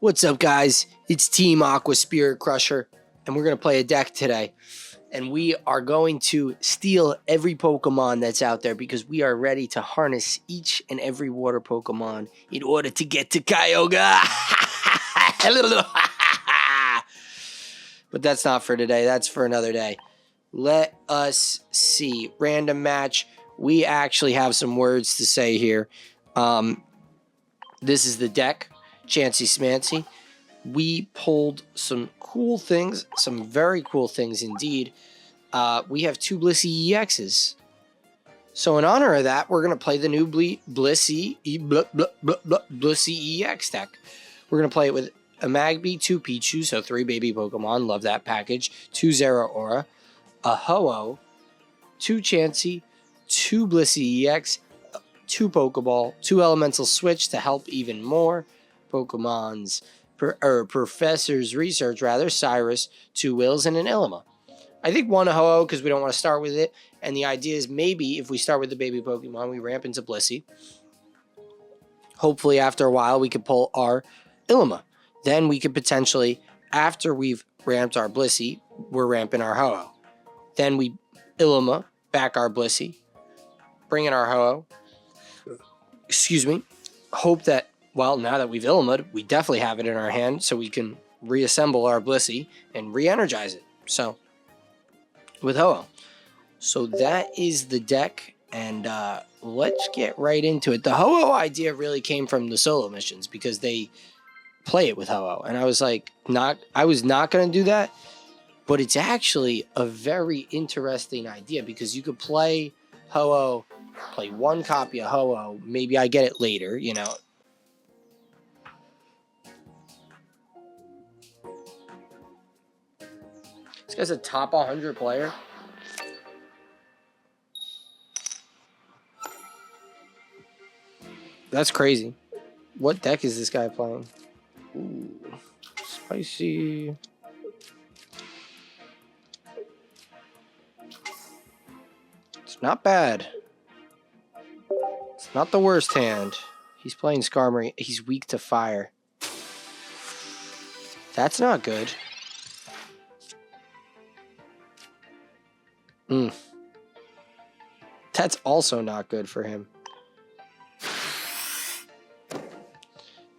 What's up, guys? It's Team Aqua Spirit Crusher, and we're going to play a deck today. And we are going to steal every Pokemon that's out there because we are ready to harness each and every water Pokemon in order to get to Kyogre. But that's not for today. That's for another day. Let us see. Random match. We actually have some words to say here. This is the deck. Chancy Smancy. We pulled some cool things, some very cool things indeed. We have two Blissey EXs. So in honor of that, we're going to play the new Blissey EX deck. We're going to play it with a Magby, 2 Pichu, so 3 baby Pokemon. Love that package. 2 Zeraora, a Ho-Oh, 2 Chansey, 2 Blissey EX, 2 Pokeball, 2 Elemental Switch to help even more. Pokemon's Professor's Research, Cyrus, 2 Wills, and an Ilima. I think 1 Ho-Oh because we don't want to start with it. And the idea is maybe if we start with the baby Pokemon, we ramp into Blissey. Hopefully after a while we could pull our Ilima. Then we could potentially, after we've ramped our Blissey, we're ramping our Ho-Oh. Then we Ilima, back our Blissey, bring in our Ho-Oh. Excuse me. Hope that, well, now that we've Illima'd, we definitely have it in our hand so we can reassemble our Blissey and re-energize it. So, with Ho-Oh. So that is the deck, and let's get right into it. The Ho-Oh idea really came from the solo missions because they play it with Ho-Oh, and I was like, I was not going to do that, but it's actually a very interesting idea because you could play Ho-Oh, play 1 copy of Ho-Oh, maybe I get it later, you know. This guy's a top 100 player. That's crazy. What deck is this guy playing? Ooh, spicy. It's not bad. It's not the worst hand. He's playing Skarmory. He's weak to fire. That's not good. That's also not good for him.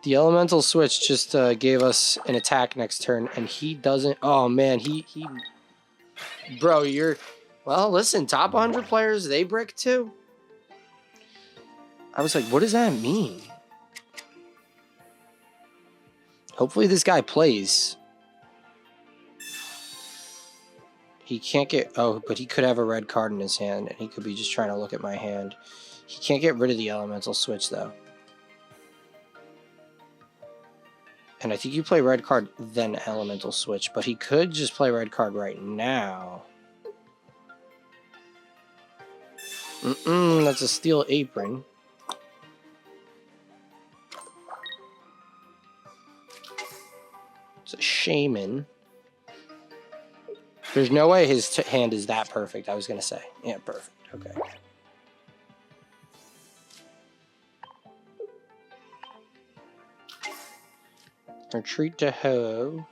The Elemental Switch just gave us an attack next turn, and he doesn't... Oh, man, he... Bro, you're... Well, listen, top 100 players, they brick too. I was like, what does that mean? Hopefully this guy plays. He can't get... Oh, but he could have a red card in his hand, and he could be just trying to look at my hand. He can't get rid of the Elemental Switch, though. And I think you play red card, then Elemental Switch. But he could just play red card right now. That's a Steel Apron. It's a Shaman. There's no way his hand is that perfect, I was going to say. Yeah, perfect. Okay. Retreat to Ho-Oh.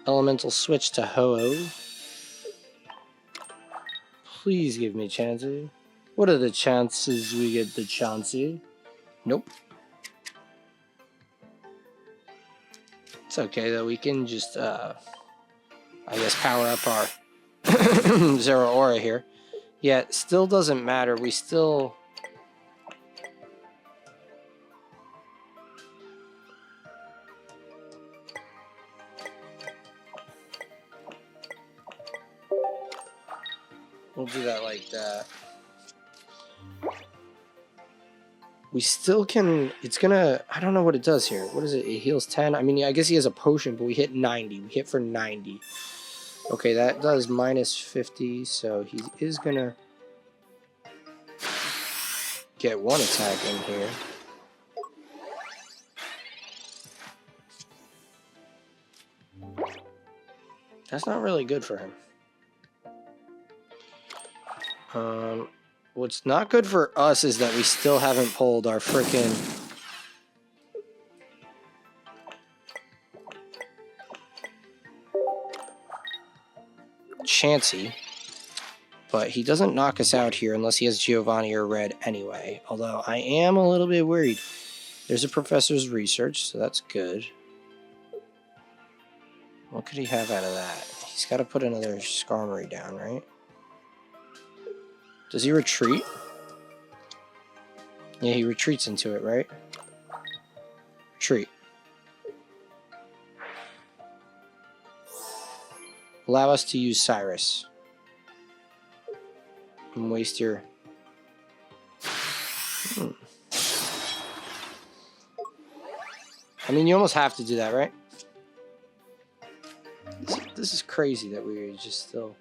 Elemental Switch to Ho-Oh. Please give me Chansey. What are the chances we get the Chansey? Nope. It's okay though, we can just, I guess, power up our Zeraora here. Yeah, it still doesn't matter, we still... We'll do that like that. We still can... It's gonna... I don't know what it does here. What is it? It heals 10? I mean, I guess he has a potion, but we hit 90. We hit for 90. Okay, that does minus 50, so he is gonna get 1 attack in here. That's not really good for him. What's not good for us is that we still haven't pulled our frickin' Chansey. But he doesn't knock us out here unless he has Giovanni or Red anyway. Although I am a little bit worried. There's a professor's research, so that's good. What could he have out of that? He's got to put another Skarmory down, right? Does he retreat? Yeah, he retreats into it, right? Retreat. Allow us to use Cyrus. And waste your... I mean, you almost have to do that, right? This is crazy that we're just still...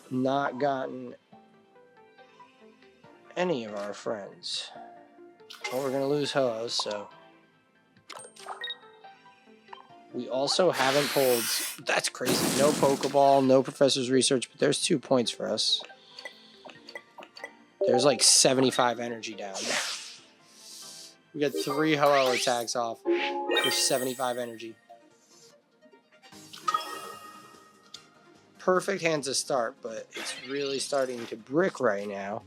not gotten any of our friends. Well, we're going to lose Ho-Oh, so... We also haven't pulled... That's crazy. No Pokeball, no Professor's Research, but there's 2 points for us. There's like 75 energy down. We got 3 Ho-Oh attacks off for 75 energy. Perfect hand to start, but it's really starting to brick right now.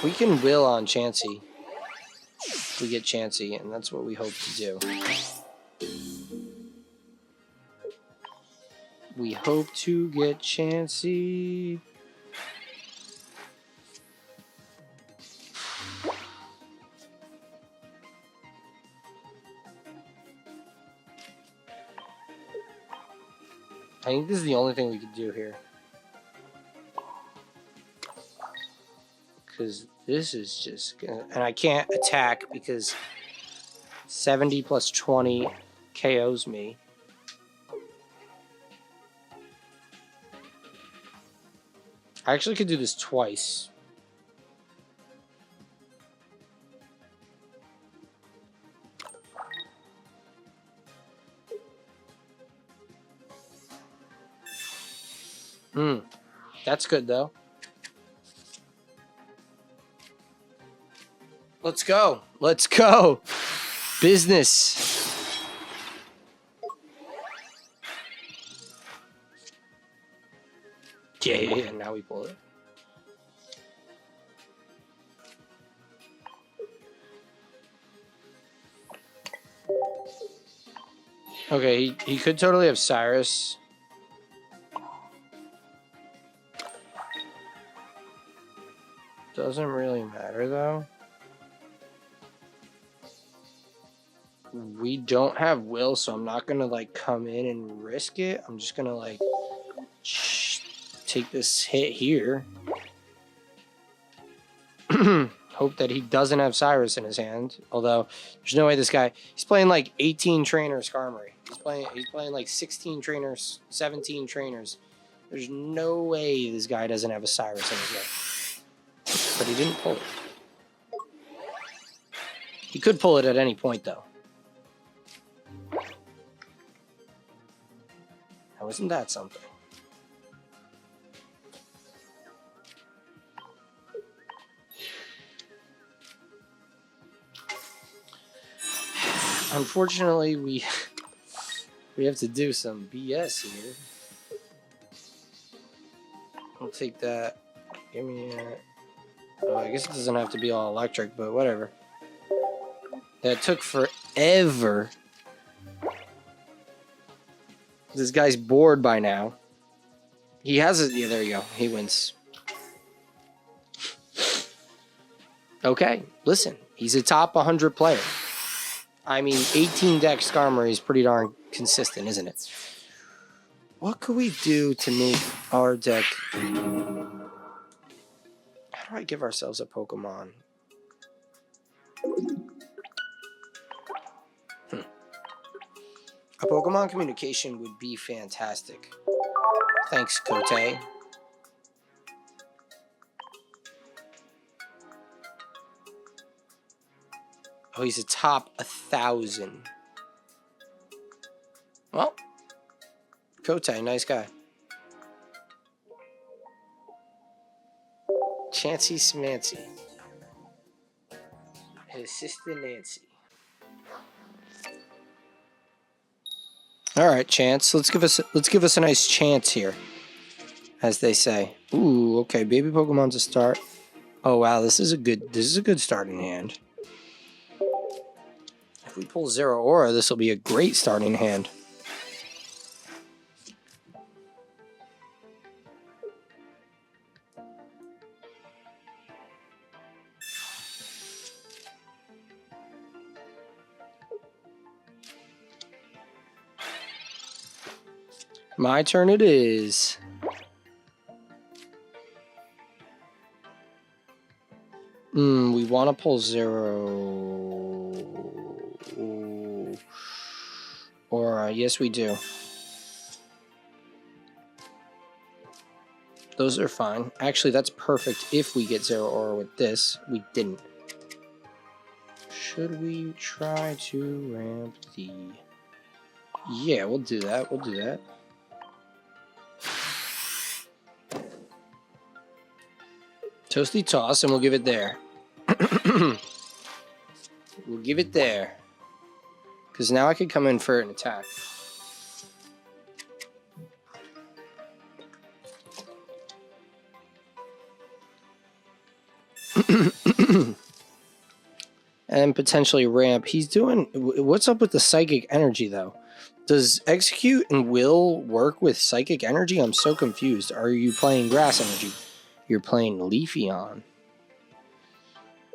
We can will on Chansey. If we get Chansey, and that's what we hope to do. We hope to get Chansey. I think this is the only thing we could do here. Because this is just gonna... And I can't attack because 70 plus 20 KOs me. I actually could do this twice. That's good though. Let's go. Let's go. Business. Yeah, now we pull it. Okay, he could totally have Cyrus. Doesn't really matter though. We don't have will, so I'm not gonna like come in and risk it. I'm just gonna like take this hit here. Hope that he doesn't have Cyrus in his hand. Although there's no way this guy, he's playing like 18 trainers Skarmory. He's playing like 16 trainers, 17 trainers. There's no way this guy doesn't have a Cyrus in his hand. But he didn't pull it. He could pull it at any point though. Now isn't that something? Unfortunately, we have to do some BS here. I'll take that. Give me a... Oh, I guess it doesn't have to be all electric, but whatever. That took forever. This guy's bored by now. He has it. Yeah, there you go. He wins. Okay, listen. He's a top 100 player. I mean, 18 deck Skarmory is pretty darn consistent, isn't it? What could we do to make our deck... How do I give ourselves a Pokemon? A Pokemon communication would be fantastic. Thanks, Kote. Oh, he's a top 1,000. Well, Kote, nice guy. Chansey Smancy. His sister Nancy. All right, Chance. Let's give us a nice chance here, as they say. Ooh, okay. Baby Pokemon's a start. Oh wow, this is a good starting hand. If we pull Zeraora, this will be a great starting hand. My turn it is. We want to pull Zero. Or, yes, we do. Those are fine. Actually, that's perfect if we get Zeraora with this. We didn't. Should we try to ramp the... Yeah, we'll do that. We'll do that. Toasty toss, and we'll give it there. We'll give it there. Because now I could come in for an attack. And potentially ramp. He's doing... What's up with the psychic energy, though? Does execute and will work with psychic energy? I'm so confused. Are you playing grass energy? You're playing Leafeon.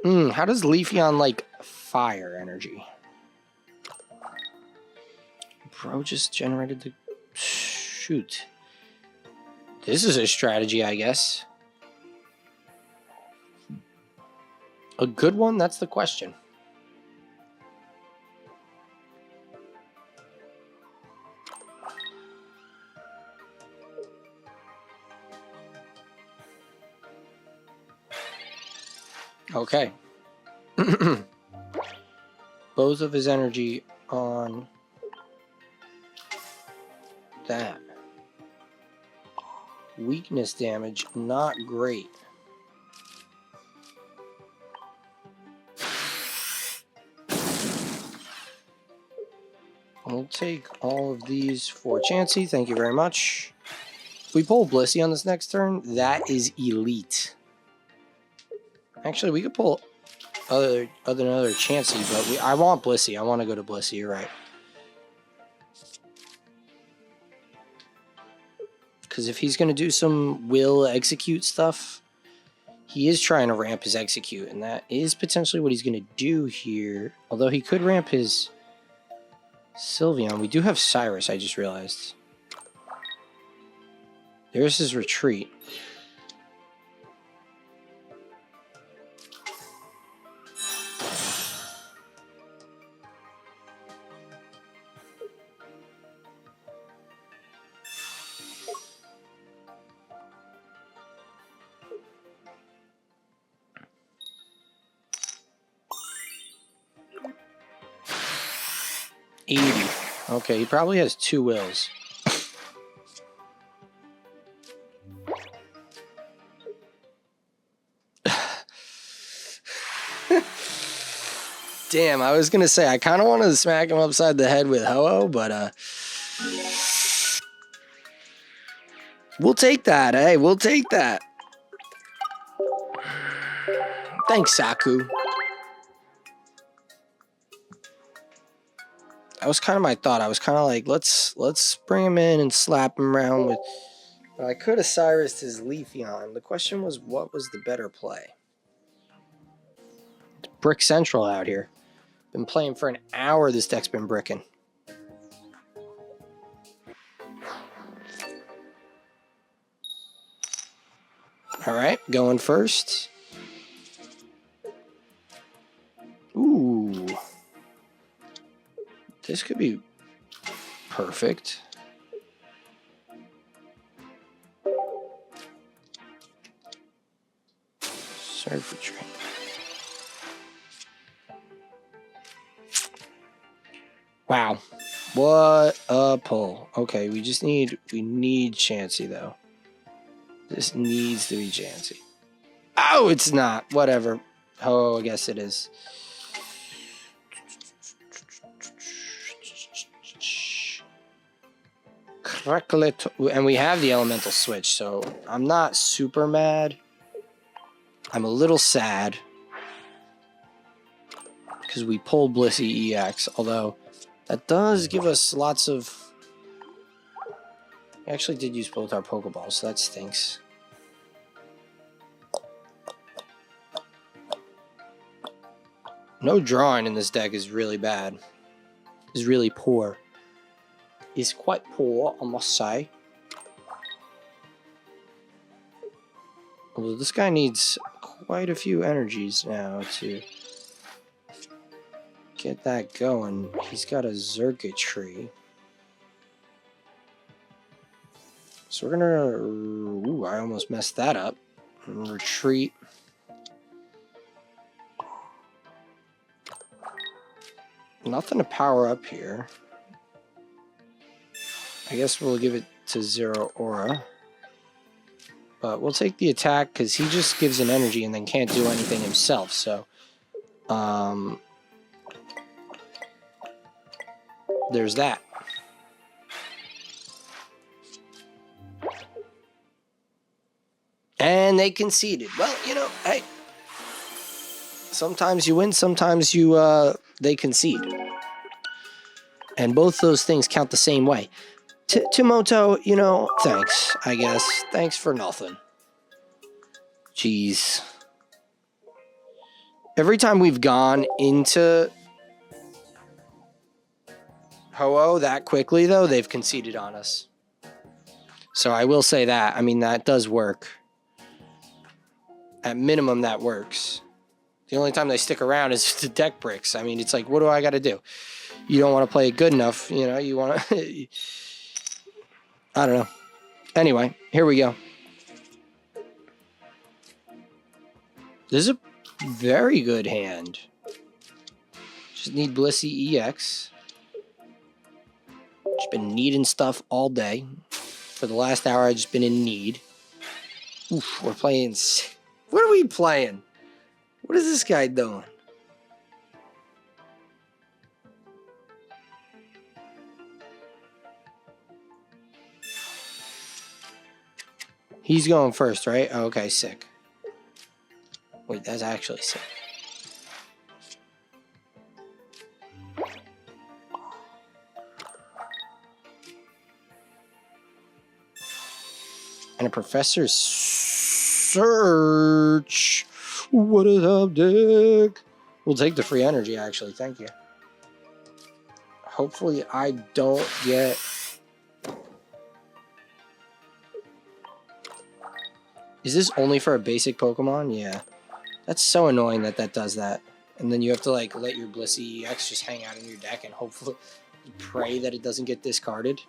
How does Leafeon like fire energy? Bro just generated the... Shoot. This is a strategy, I guess. A good one? That's the question. Okay. Both of his energy on that. Weakness damage, not great. We'll take all of these for Chansey. Thank you very much. If we pull Blissey on this next turn, that is elite. Actually, we could pull another Chansey, but I want Blissey. I want to go to Blissey. You're right. Because if he's going to do some will execute stuff, he is trying to ramp his execute, and that is potentially what he's going to do here. Although he could ramp his Sylveon. We do have Cyrus, I just realized. There's his retreat. Okay, he probably has 2 wills. Damn, I was gonna say I kind of wanted to smack him upside the head with Ho-Oh, but we'll take that. Hey, we'll take that. Thanks, Saku. That was kind of my thought. I was kind of like, let's bring him in and slap him around with... But I could have Cyrus'd his Leafeon. The question was, what was the better play? It's Brick Central out here. Been playing for an hour, this deck's been bricking. Alright, going first. Ooh. This could be Perfect. Surfer train. Wow. What a pull. Okay, we need Chansey though. This needs to be Chansey. Oh, it's not. Whatever. Oh, I guess it is. And we have the elemental switch, so I'm not super mad. I'm a little sad because we pulled Blissey EX, although that does give us lots of... We actually did use both our Pokeballs, so that stinks. No drawing in this deck is really bad. Is really poor. Is quite poor, I must say. Although this guy needs quite a few energies now to get that going. He's got a circuitry. So we're gonna... Ooh, I almost messed that up. Retreat. Nothing to power up here. I guess we'll give it to Zeraora. But we'll take the attack because he just gives an energy and then can't do anything himself. So, there's that. And they conceded. Well, you know, hey. Sometimes you win, sometimes they concede. And both those things count the same way. Timoto, you know, thanks, I guess. Thanks for nothing. Jeez. Every time we've gone into Ho-Oh that quickly, though, they've conceded on us. So I will say that. I mean, that does work. At minimum, that works. The only time they stick around is the deck bricks. I mean, it's like, what do I got to do? You don't want to play it good enough. You know, you want to... I don't know. Anyway, here we go. This is a very good hand. Just need Blissey EX. Just been needing stuff all day. For the last hour, I've just been in need. Oof, we're playing... What are we playing? What is this guy doing? He's going first, right? Oh, okay, sick. Wait, that's actually sick. And a professor's search. What is up, Dick? We'll take the free energy, actually. Thank you. Hopefully, I don't get... Is this only for a basic Pokemon? Yeah. That's so annoying that that does that. And then you have to, like, let your Blissey EX just hang out in your deck and hopefully pray that it doesn't get discarded.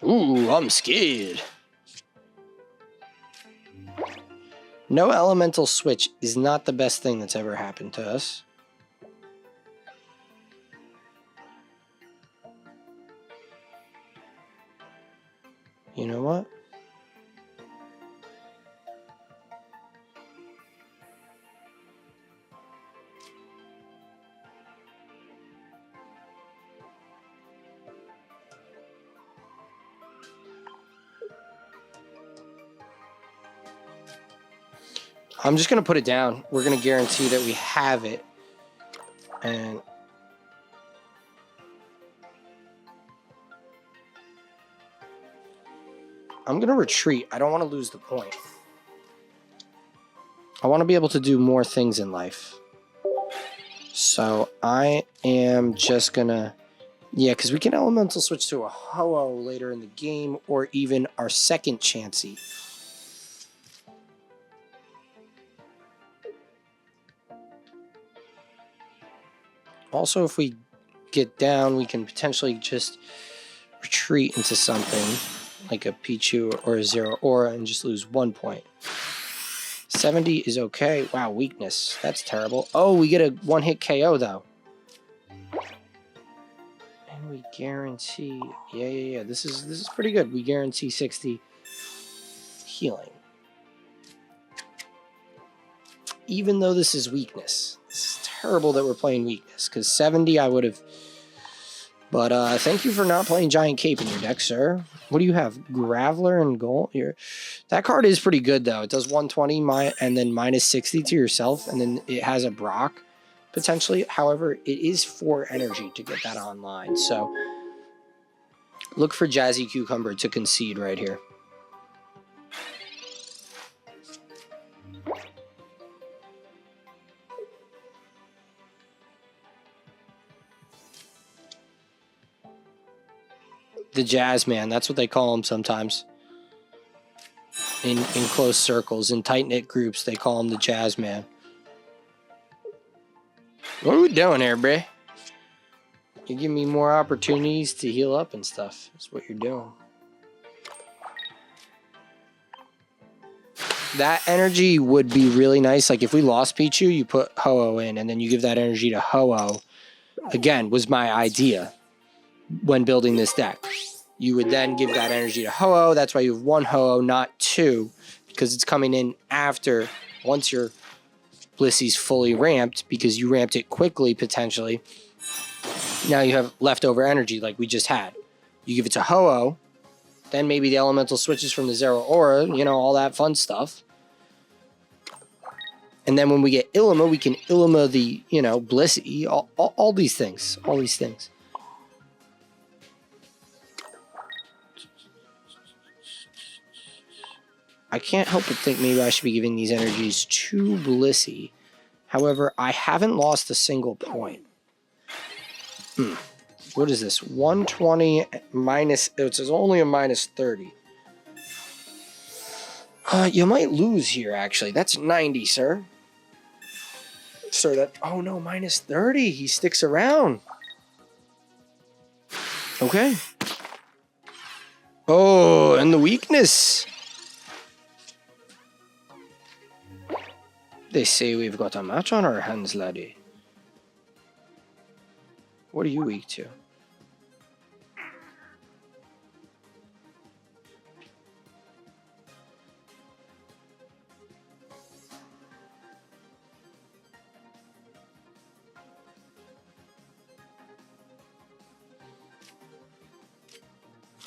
Ooh, I'm scared. No elemental switch is not the best thing that's ever happened to us. You know what? I'm just going to put it down. We're going to guarantee that we have it. And I'm going to retreat. I don't want to lose the point. I want to be able to do more things in life. So I am just gonna, yeah, because we can elemental switch to a Ho-Oh later in the game, or even our second Chansey. Also, if we get down, we can potentially just retreat into something like a Pichu or a Zeraora and just lose 1 point. 70 is okay. Wow, weakness. That's terrible. Oh, we get a one-hit KO, though. And we guarantee... Yeah. This is pretty good. We guarantee 60 healing. Even though this is weakness. It's terrible that we're playing weakness, because 70 I would have... But thank you for not playing Giant Cape in your deck, sir. What do you have? Graveler and Gold? That card is pretty good, though. It does 120 and then minus 60 to yourself, and then it has a Brock, potentially. However, it is 4 energy to get that online, so look for Jazzy Cucumber to concede right here. The Jazz Man, that's what they call him sometimes. In close circles, in tight-knit groups, they call him the Jazz Man. What are we doing here, bruh? You give me more opportunities to heal up and stuff. That's what you're doing. That energy would be really nice. Like, if we lost Pichu, you put Ho-Oh in, and then you give that energy to Ho-Oh. Again, was my idea when building this deck. You would then give that energy to Ho-Oh. That's why you have 1 Ho-Oh, not 2, because it's coming in after, once your Blissey's fully ramped, because you ramped it quickly, potentially. Now you have leftover energy like we just had. You give it to Ho-Oh, then maybe the elemental switches from the Zeraora, you know, all that fun stuff. And then when we get Ilima, we can Ilima the, you know, Blissey, all these things, all these things. I can't help but think maybe I should be giving these energies to Blissey. However, I haven't lost a single point. What is this? 120 minus... It's only a minus 30. You might lose here, actually. That's 90, sir. Sir, that... Oh, no, minus 30. He sticks around. Okay. Oh, and the weakness... They say we've got a match on our hands, laddie. What are you weak to?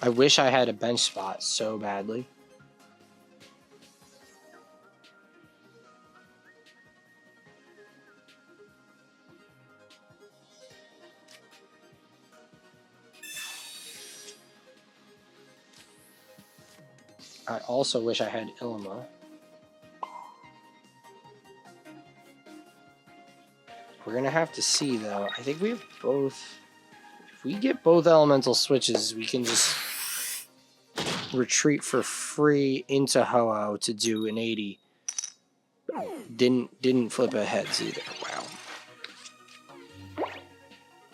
I wish I had a bench spot so badly. I also wish I had Ilima. We're going to have to see, though. I think we have both. If we get both elemental switches, we can just retreat for free into Ho-Oh to do an 80. Didn't flip a heads either. Wow.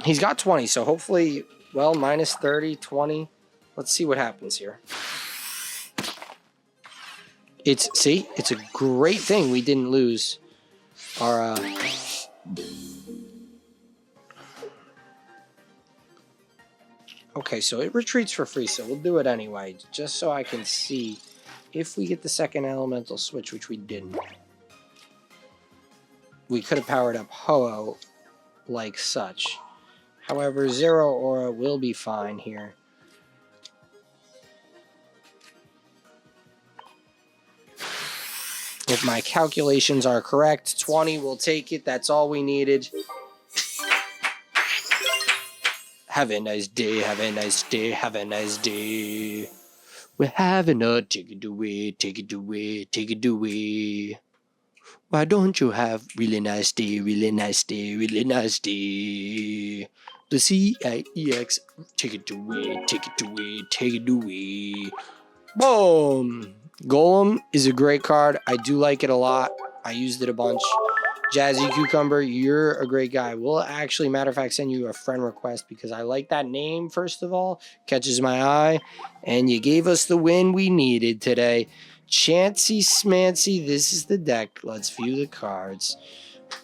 He's got 20, so hopefully, well, minus 30, 20. Let's see what happens here. See, it's a great thing we didn't lose our, Okay, so it retreats for free, so we'll do it anyway, just so I can see if we get the second elemental switch, which we didn't. We could have powered up Ho-Oh like such. However, Zeraora will be fine here. If my calculations are correct, 20 will take it. That's all we needed. Have a nice day, have a nice day, have a nice day. We're having a take it away, take it away, take it away. Why don't you have really nice day, really nice day, really nice day? Blissey EX, take it away, take it away, take it away. Boom! Golem is a great card. I do like it a lot. I used it a bunch. Jazzy Cucumber, you're a great guy. We'll actually, matter of fact, send you a friend request because I like that name, first of all. Catches my eye. And you gave us the win we needed today. Chancy Smancy, this is the deck. Let's view the cards.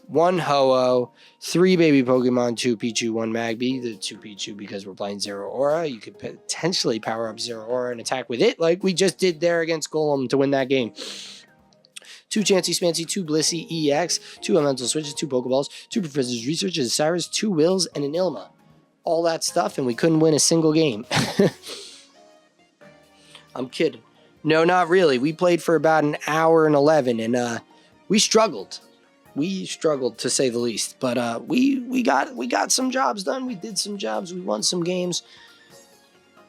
1 Ho-Oh, 3 baby Pokemon, 2 Pichu, 1 Magby. The 2 Pichu because we're playing Zeraora. You could potentially power up Zeraora and attack with it like we just did there against Golem to win that game. 2 Chancy Smancy, 2 Blissey EX, 2 Elemental Switches, 2 Pokeballs, 2 Professor's Research, a Cyrus, 2 Wills, and an Ilma. All that stuff, and we couldn't win a single game. I'm kidding. No, not really. We played for about an hour and 11, and we struggled. We struggled, to say the least. But we got some jobs done. We did some jobs. We won some games.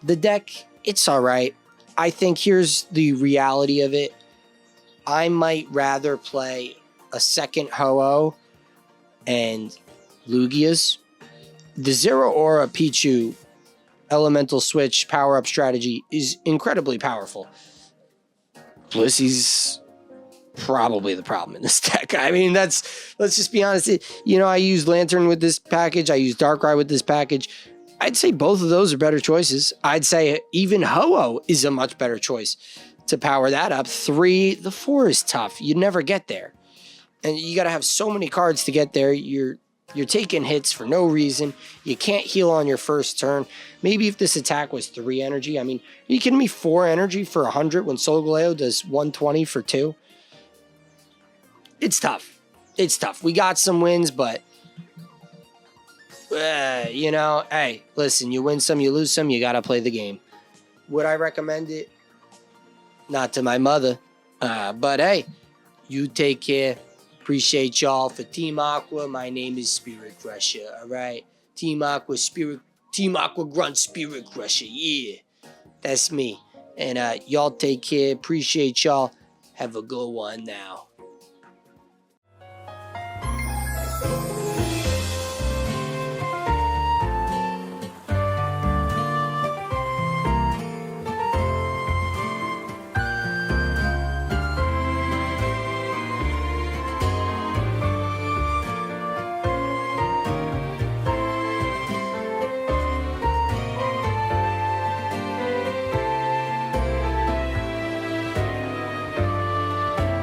The deck, it's all right. I think here's the reality of it. I might rather play a second Ho-Oh and Lugias. The Zeraora Pichu Elemental Switch power-up strategy is incredibly powerful. Blissey's probably the problem in this deck. I mean, let's just be honest. I used Lantern with this package. I used Darkrai with this package. I'd say both of those are better choices. I'd say even Ho-Oh is a much better choice to power that up. The 4 is tough. You never get there. And you got to have so many cards to get there. You're taking hits for no reason. You can't heal on your first turn. Maybe if this attack was 3 energy. I mean, are you kidding me? 4 energy for 100 when Solgaleo does 120 for 2? It's tough. It's tough. We got some wins, but hey, listen, you win some, you lose some, you got to play the game. Would I recommend it? Not to my mother. But hey, you take care. Appreciate y'all. For Team Aqua, my name is Spirit Crusher. All right. Team Aqua Grunt Spirit Crusher. Yeah. That's me. And y'all take care. Appreciate y'all. Have a good one now.